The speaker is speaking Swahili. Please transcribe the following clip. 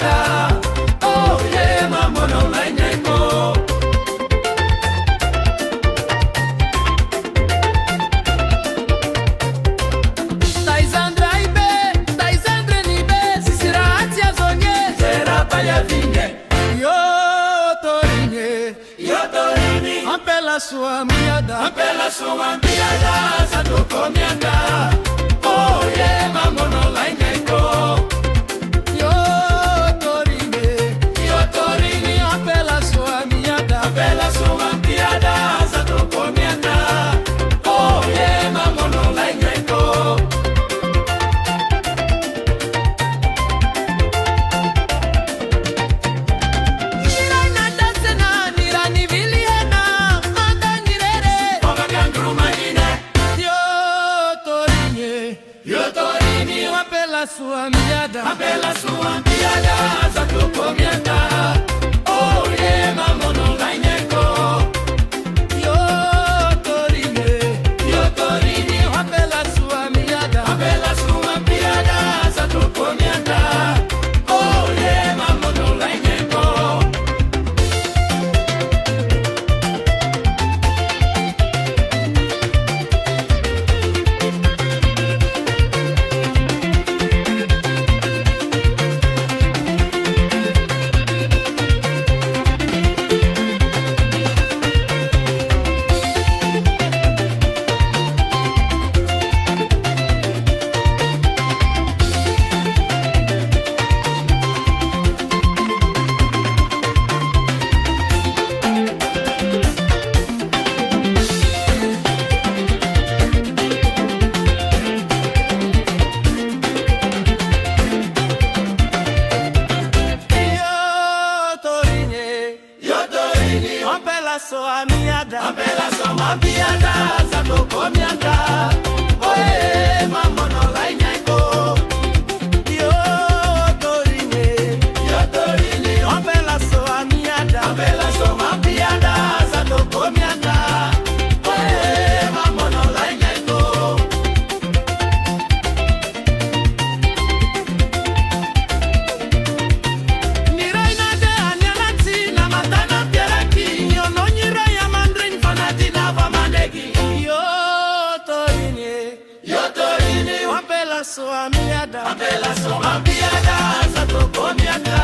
mianda. Oh yeah, mambo no laineko. Taizandra ibe, taizandre nibe, sisirati azonye, zera paya vinye. Yo torini, ampela sua mianda, satoko mianda. Oh yeah, mambo no laineko. Yo torini, ampela sua mianda, satoko mianda. Oh yeah, mambo no laineko. Apela sua miada, satoko mianda. Oh yeah, mambo no laineko. Yo torini, apela sua miada, satoko mianda. Oh yeah, mambo no laineko. Apela sua miada, satoko mianda. Oye, mambo no laineko. Yo torini, apela sua miada, satoko mianda. Oye, mambo no laineko. Apela sua miada, satoko mianda.